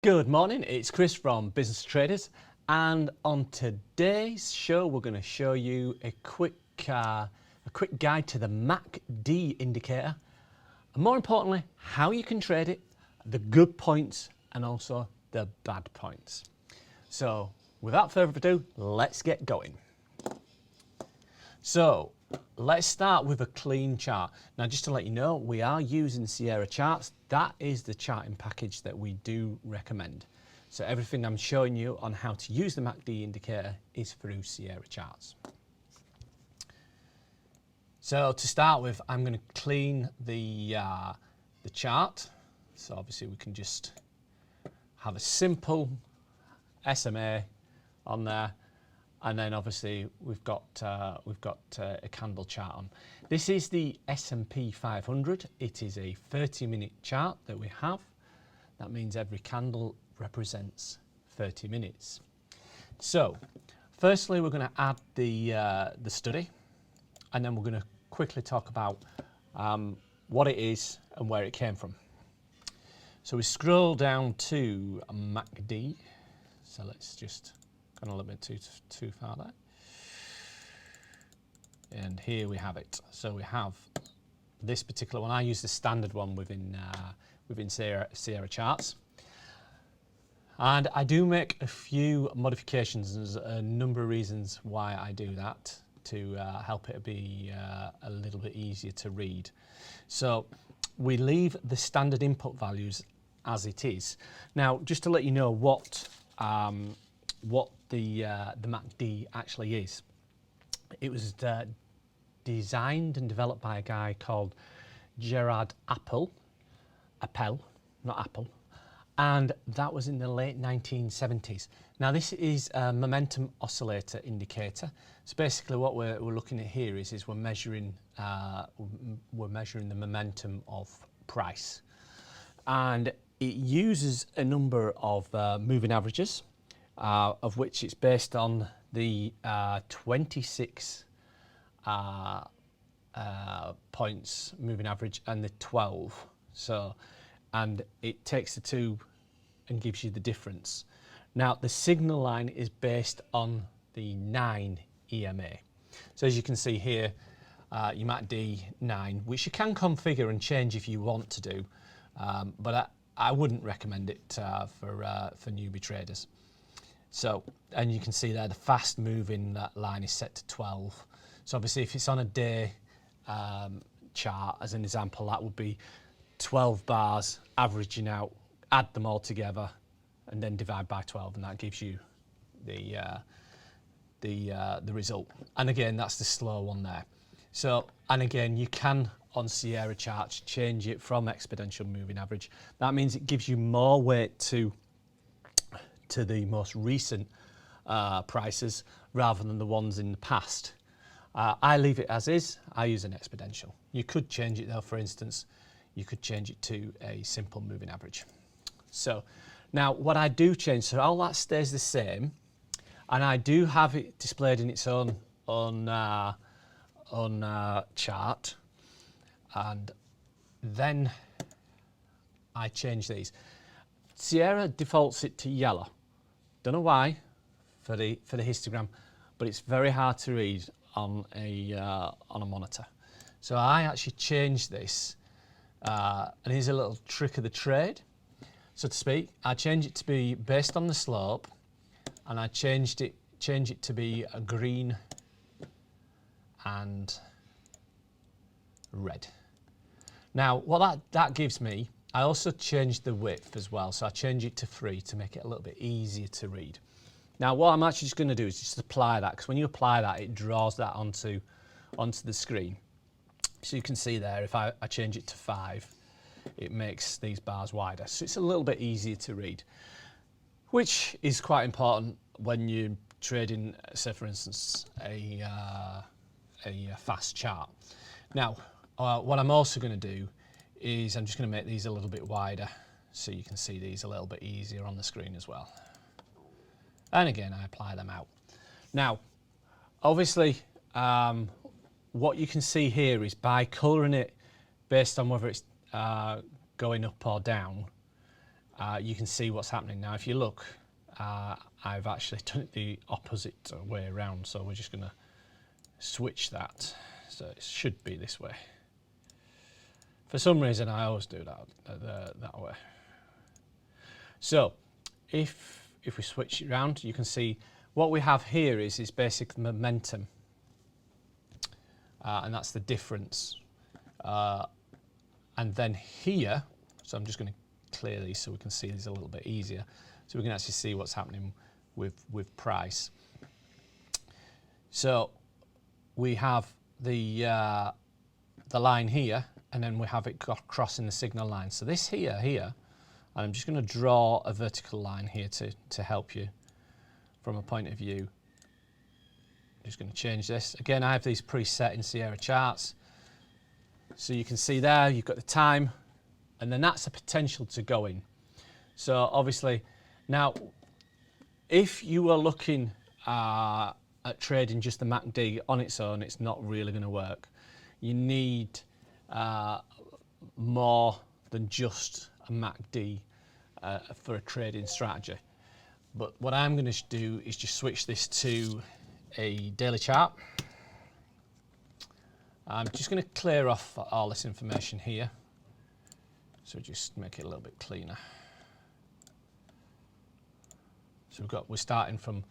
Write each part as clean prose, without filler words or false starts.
Good morning, it's Chris from Business Traders, and on today's show we're going to show you a quick guide to the MACD indicator, and more importantly how you can trade it, the good points and also the bad points. So without further ado, let's get going. So let's start with a clean chart. Now, just to let you know, we are using Sierra charts. That is the charting package that we do recommend. So everything I'm showing you on how to use the MACD indicator is through Sierra charts. So to start with, I'm going to clean the chart. So obviously we can just have a simple SMA on there. And then obviously we've got a candle chart on. This is the S&P 500. It is a 30-minute chart that we have. That means every candle represents 30 minutes. So firstly, we're going to add the study, and then we're going to quickly talk about what it is and where it came from. So we scroll down to MACD. So let's just gone a little bit too far there. And here we have it. So we have this particular one. I use the standard one within Sierra charts. And I do make a few modifications. There's a number of reasons why I do that to help it be a little bit easier to read. So we leave the standard input values as it is. Now, just to let you know what the MACD actually is. It was designed and developed by a guy called Gerard Appel, not Apple, and that was in the late 1970s. Now this is a momentum oscillator indicator. So basically what we're looking at here is we're measuring the momentum of price, and it uses a number of moving averages. Of which it's based on the 26 points moving average and the 12. So, and it takes the two and gives you the difference. Now, the signal line is based on the 9 EMA. So as you can see here, you might D 9, which you can configure and change if you want to do, but I wouldn't recommend it for newbie traders. So, and you can see there the fast moving line is set to 12. So obviously if it's on a day chart, as an example, that would be 12 bars averaging out, add them all together, and then divide by 12, and that gives you the result. And again, that's the slow one there. So, and again, you can on Sierra charts change it from exponential moving average. That means it gives you more weight to the most recent prices rather than the ones in the past. I leave it as is. I use an exponential. You could change it though. For instance, you could change it to a simple moving average. So now what I do change, so all that stays the same, and I do have it displayed in its own chart, and then I change these. Sierra defaults it to yellow. Don't know why for the histogram, but it's very hard to read on a monitor. So I actually changed this, and here's a little trick of the trade, so to speak. I changed it to be based on the slope, and I changed it to be a green and red. Now what that gives me, I also changed the width as well, so I changed it to 3 to make it a little bit easier to read. Now what I'm actually just going to do is just apply that, because when you apply that, it draws that onto the screen. So you can see there, if I change it to 5, it makes these bars wider. So it's a little bit easier to read, which is quite important when you're trading, say for instance, a fast chart. Now, what I'm also going to do is I'm just going to make these a little bit wider so you can see these a little bit easier on the screen as well. And again, I apply them out. Now, obviously, what you can see here is by colouring it based on whether it's going up or down, you can see what's happening. Now if you look, I've actually done it the opposite way around, so we're just going to switch that, so it should be this way. For some reason I always do that way. So if we switch it around, you can see what we have here is basic momentum, and that's the difference. And then here, so I'm just going to clear these so we can see these a little bit easier, so we can actually see what's happening with price. So we have the line here, and then we have it crossing the signal line. So this here, and I'm just going to draw a vertical line here to help you from a point of view. I'm just going to change this. Again, I have these preset in Sierra charts. So you can see there, you've got the time, and then that's a potential to go in. So obviously, now, if you are looking at trading just the MACD on its own, it's not really going to work. You need more than just a MACD for a trading strategy. But what I'm going to do is just switch this to a daily chart. I'm just going to clear off all this information here, so just make it a little bit cleaner. So we're starting from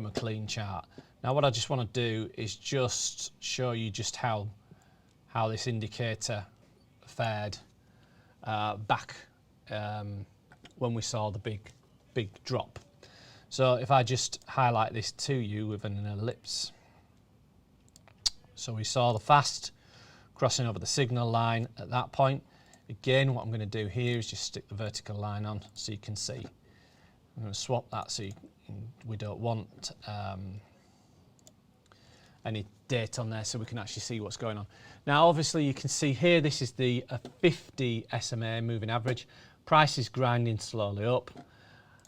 a clean chart. Now what I just want to do is just show you just how this indicator fared back when we saw the big drop. So if I just highlight this to you with an ellipse. So we saw the fast crossing over the signal line at that point. Again, what I'm going to do here is just stick the vertical line on so you can see. I'm going to swap that so we don't want any date on there, so we can actually see what's going on. Now obviously you can see here, this is the 50 SMA moving average. Price is grinding slowly up,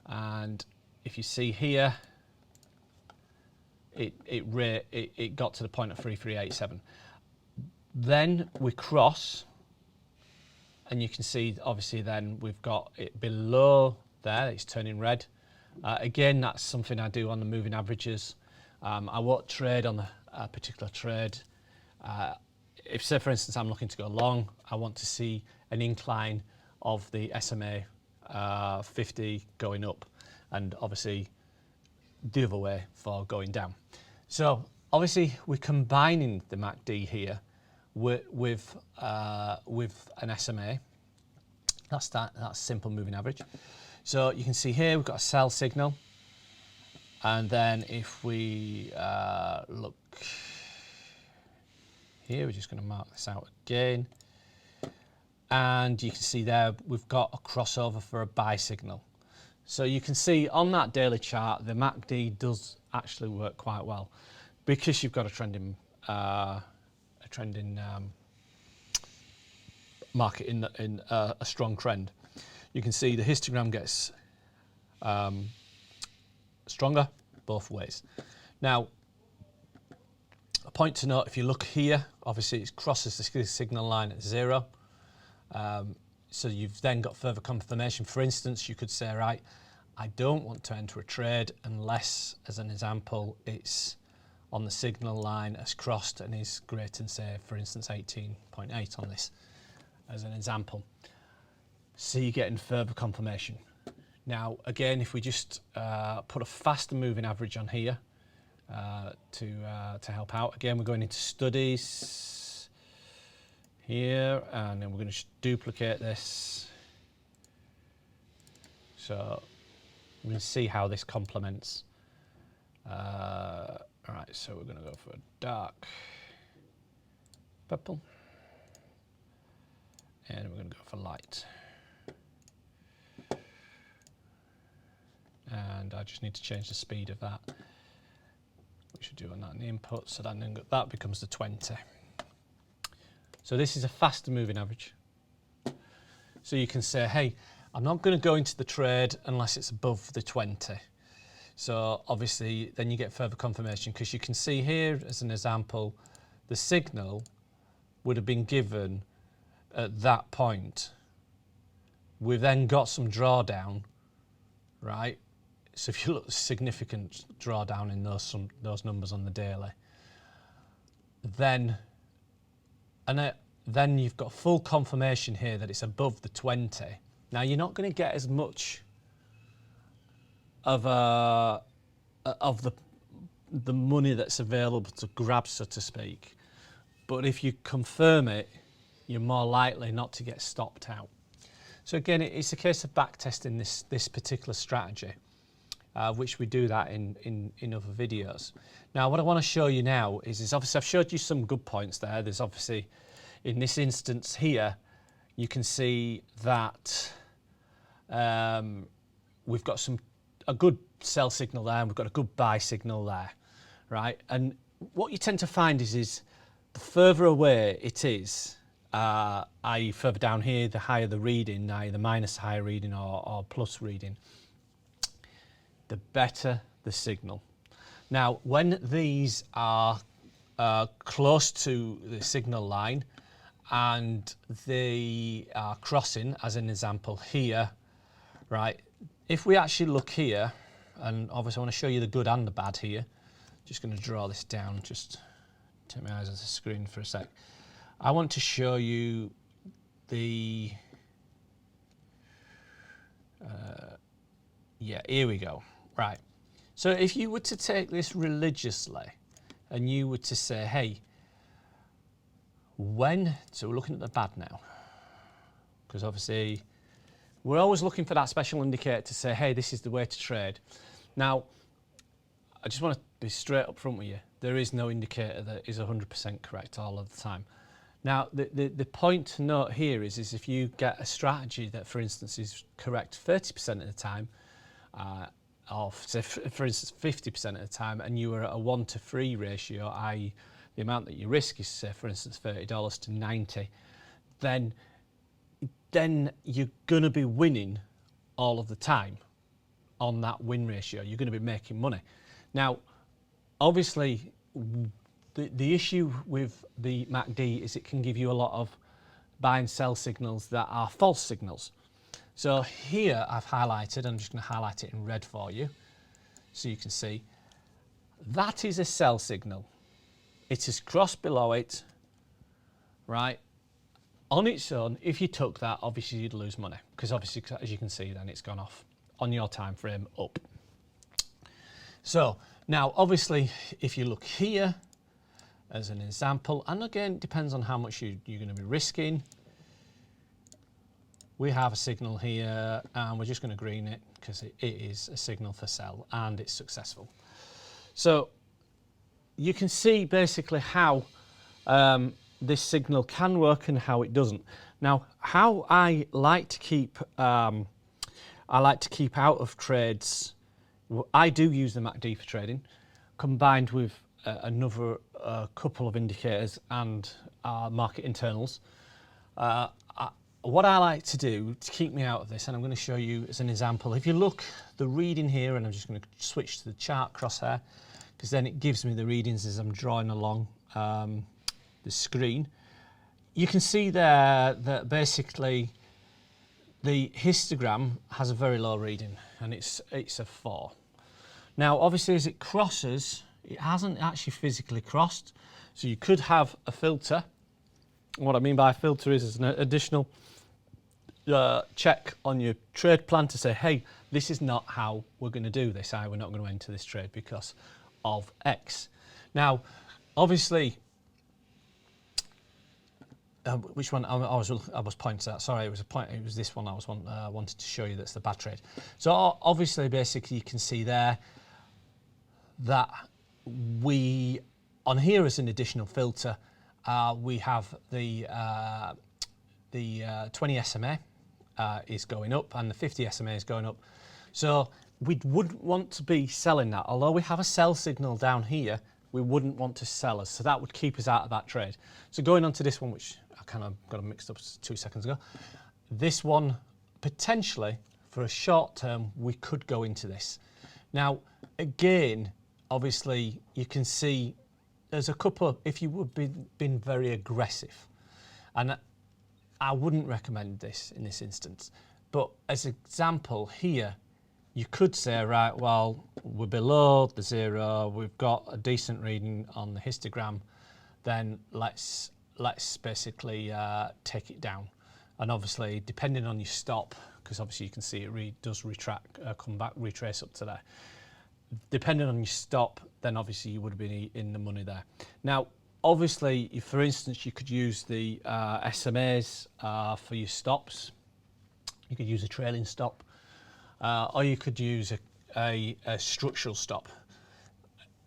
and if you see here, it got to the point of 3387. Then we cross, and you can see obviously then we've got it below there, it's turning red. Again, that's something I do on the moving averages. I won't trade on a particular trade. If, say for instance, I'm looking to go long, I want to see an incline of the SMA 50 going up, and obviously the other way for going down. So obviously we're combining the MACD here with an SMA. That's simple moving average. So you can see here we've got a sell signal, and then if we look here, we're just going to mark this out again, and you can see there we've got a crossover for a buy signal. So you can see on that daily chart the MACD does actually work quite well because you've got a trending market in a strong trend. You can see the histogram gets stronger both ways. Now, a point to note, if you look here, obviously it crosses the signal line at 0. So you've then got further confirmation. For instance, you could say, right, I don't want to enter a trade unless, as an example, it's on the signal line has crossed and is greater than, say, for instance, 18.8 on this, as an example. So you're getting further confirmation. Now, again, if we just put a faster moving average on here to help out. Again, we're going into studies here, and then we're going to duplicate this. So we're going to see how this complements. All right, so we're going to go for a dark purple, and we're going to go for light. And I just need to change the speed of that. We should do on that in the input, so that becomes the 20. So this is a faster moving average. So you can say, hey, I'm not going to go into the trade unless it's above the 20. So obviously then you get further confirmation, because you can see here, as an example, the signal would have been given at that point we've then got some drawdown, right? So if you look, significant drawdown in those numbers on the daily, then you've got full confirmation here that it's above the 20. Now you're not going to get as much of the money that's available to grab, so to speak, but if you confirm it, you're more likely not to get stopped out. So again, it's a case of back testing this particular strategy, which we do that in other videos. Now, what I want to show you now is obviously I've showed you some good points there. There's obviously, in this instance here, you can see that we've got a good sell signal there, and we've got a good buy signal there, right? And what you tend to find is the further away it is, i.e. further down here, the higher the reading, i.e. the minus higher reading or plus reading, the better the signal. Now, when these are close to the signal line and they are crossing, as an example here, right? If we actually look here, and obviously I want to show you the good and the bad here, just going to draw this down, just take my eyes off the screen for a sec. I want to show you the, yeah, here we go. Right. So if you were to take this religiously and you were to say, hey, so we're looking at the bad now, because obviously we're always looking for that special indicator to say, hey, this is the way to trade. Now, I just want to be straight up front with you. There is no indicator that is 100% correct all of the time. Now, the point to note here is if you get a strategy that, for instance, is correct 30% of the time, or say, for instance, 50% of the time, and you are at a 1-to-3 ratio, i.e. the amount that you risk is, say, for instance, $30 to 90, then you're going to be winning all of the time on that win ratio. You're going to be making money. Now, obviously, the issue with the MACD is it can give you a lot of buy and sell signals that are false signals. So here I've highlighted, I'm just going to highlight it in red for you so you can see, that is a sell signal. It is crossed below it, right? On its own, if you took that, obviously you'd lose money, because obviously, as you can see, then it's gone off on your time frame up. So now, obviously, if you look here as an example, and again, it depends on how much you're going to be risking. We have a signal here, and we're just going to green it because it is a signal for sell, and it's successful. So you can see basically how this signal can work and how it doesn't. Now, how I like to keep out of trades, I do use the MACD for trading, combined with another couple of indicators and market internals. What I like to do to keep me out of this, and I'm going to show you as an example, if you look the reading here, and I'm just going to switch to the chart crosshair, because then it gives me the readings as I'm drawing along the screen. You can see there that basically the histogram has a very low reading, and it's a 4. Now, obviously, as it crosses, it hasn't actually physically crossed, so you could have a filter. What I mean by a filter is an additional check on your trade plan to say, hey, this is not how we're going to do this. We're not going to enter this trade because of X. Now, obviously, which one I was pointing at? Sorry, it was this one I was wanted to show you. That's the bad trade. So obviously, basically, you can see there that we on here as an additional filter, we have the 20 SMA is going up and the 50 SMA is going up. So we wouldn't want to be selling that. Although we have a sell signal down here, we wouldn't want to sell us. So that would keep us out of that trade. So going on to this one, which I kind of got mixed up 2 seconds ago. This one, potentially, for a short term, we could go into this. Now, again, obviously, you can see there's a couple of, if you would be been very aggressive, and I wouldn't recommend this in this instance. But as an example here, you could say, right, well, we're below the 0, we've got a decent reading on the histogram, then let's basically take it down. And obviously, depending on your stop, because obviously you can see it does retract, come back, retrace up to there. Depending on your stop, then obviously you would have been in the money there. Now, obviously, if, for instance, you could use the SMAs for your stops. You could use a trailing stop, or you could use a structural stop.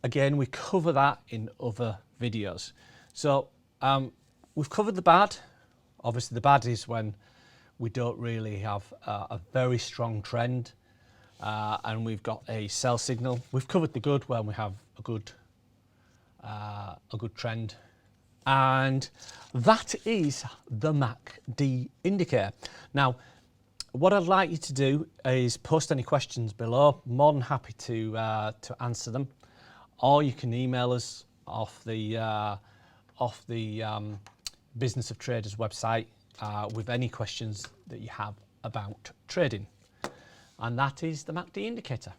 Again, we cover that in other videos. So we've covered the bad. Obviously, the bad is when we don't really have a very strong trend and we've got a sell signal. We've covered the good when we have a good trend. And that is the MACD indicator. Now, what I'd like you to do is post any questions below. More than happy to answer them, or you can email us off the Business of Traders website with any questions that you have about trading. And that is the MACD indicator.